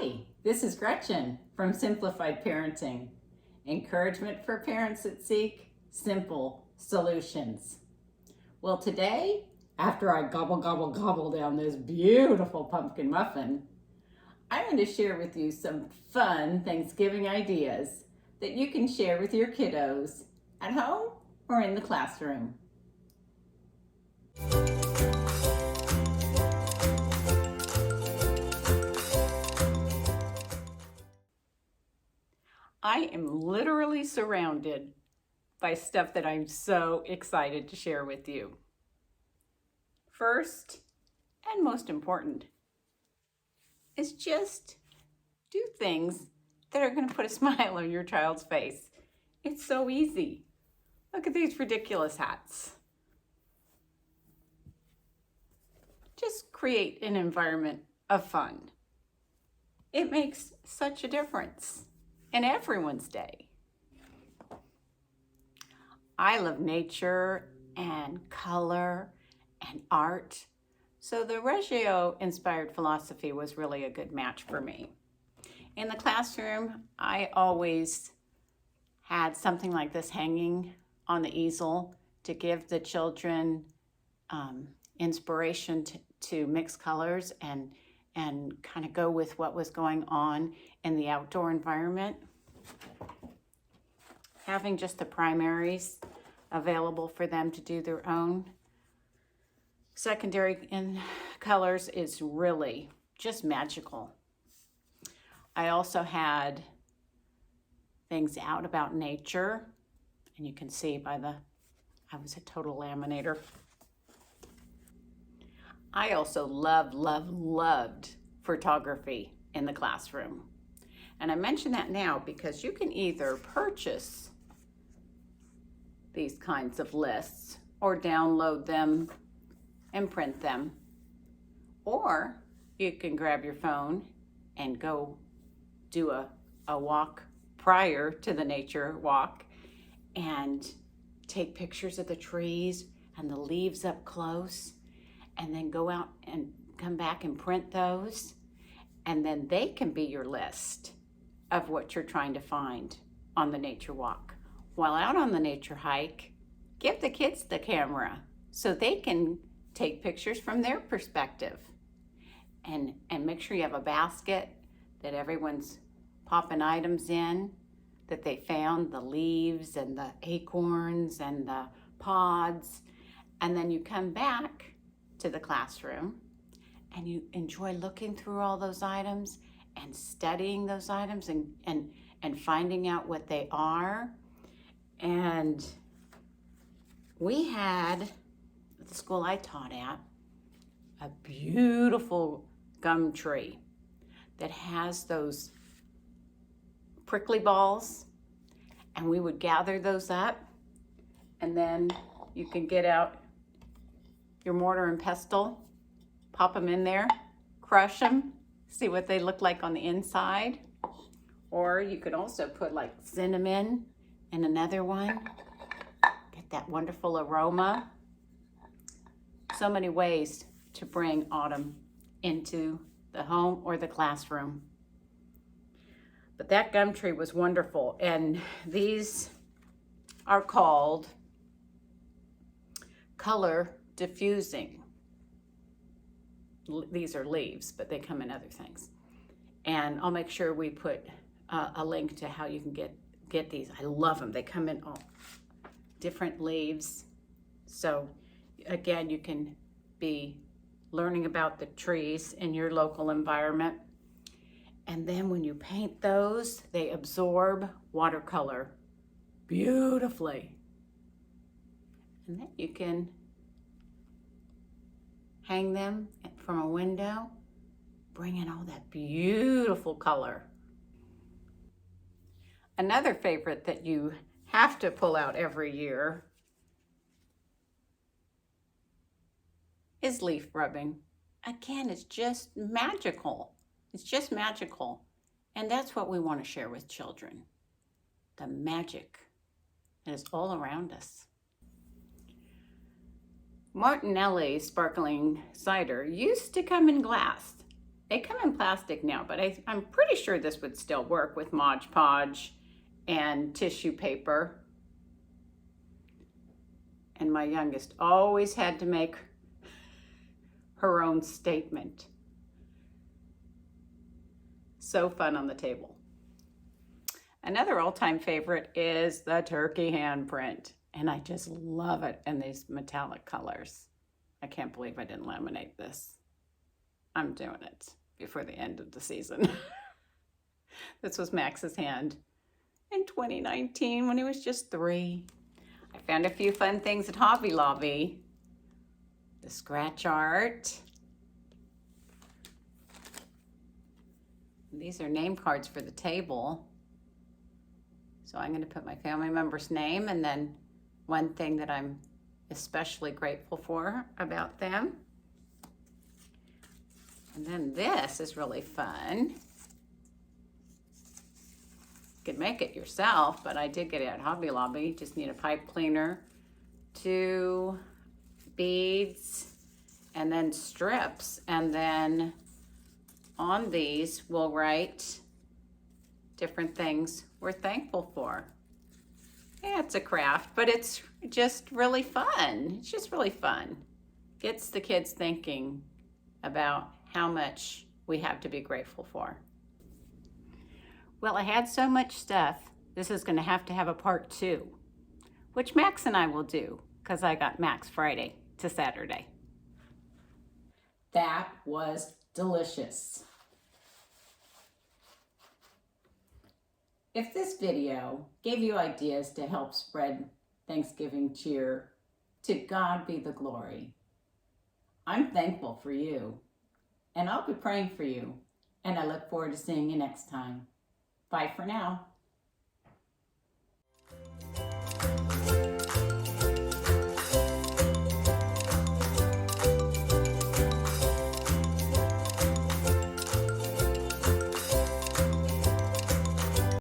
Hi, this is Gretchen from Simplified Parenting. Encouragement for parents that seek simple solutions. Well, today, after I gobble down this beautiful pumpkin muffin, I'm going to share with you some fun Thanksgiving ideas that you can share with your kiddos at home or in the classroom. I am literally surrounded by stuff that I'm so excited to share with you. First, and most important, is just do things that are going to put a smile on your child's face. It's so easy. Look at these ridiculous hats. Just create an environment of fun. It makes such a difference in everyone's day. I love nature and color and art, so the Reggio-inspired philosophy was really a good match for me. In the classroom, I always had something like this hanging on the easel to give the children inspiration to mix colors and kind of go with what was going on in the outdoor environment. Having just the primaries available for them to do their own secondary in colors is really just magical. I also had things out about nature, and you can see I was a total laminator. I also loved photography in the classroom. And I mention that now because you can either purchase these kinds of lists or download them and print them, or you can grab your phone and go do a walk prior to the nature walk and take pictures of the trees and the leaves up close, and then go out and come back and print those, and then they can be your list of what you're trying to find on the nature walk. While out on the nature hike, give the kids the camera so they can take pictures from their perspective, and make sure you have a basket that everyone's popping items in that they found, the leaves and the acorns and the pods, and then you come back to the classroom and you enjoy looking through all those items and studying those items and finding out what they are. And we had, at the school I taught at, a beautiful gum tree that has those prickly balls, and we would gather those up, and then you can get out your mortar and pestle, pop them in there, crush them, see what they look like on the inside. Or you could also put like cinnamon in another one, get that wonderful aroma. So many ways to bring autumn into the home or the classroom. But that gum tree was wonderful, and these are called color diffusing. These are leaves, but they come in other things. And I'll make sure we put a link to how you can get these. I love them. They come in all different leaves. So again, you can be learning about the trees in your local environment. And then when you paint those, they absorb watercolor beautifully. And then you can hang them from a window, bring in all that beautiful color. Another favorite that you have to pull out every year is leaf rubbing. Again, it's just magical. It's just magical. And that's what we want to share with children. The magic that is all around us. Martinelli sparkling cider used to come in glass. They come in plastic now, but I'm pretty sure this would still work with Mod Podge and tissue paper. And my youngest always had to make her own statement. So fun on the table. Another all-time favorite is the turkey handprint, and I just love it in these metallic colors. I can't believe I didn't laminate this. I'm doing it before the end of the season. This was Max's hand in 2019 when he was just 3. I found a few fun things at Hobby Lobby. The scratch art. These are name cards for the table. So I'm going to put my family member's name and then one thing that I'm especially grateful for about them. And then this is really fun. You could make it yourself, but I did get it at Hobby Lobby. You just need a pipe cleaner, 2 beads, and then strips. And then on these, we'll write different things we're thankful for. Yeah, it's a craft, but it's just really fun. It's just really fun. Gets the kids thinking about how much we have to be grateful for. Well, I had so much stuff, this is going to have a part 2, which Max and I will do because I got Max Friday to Saturday. That was delicious. If this video gave you ideas to help spread Thanksgiving cheer, to God be the glory. I'm thankful for you, and I'll be praying for you, and I look forward to seeing you next time. Bye for now.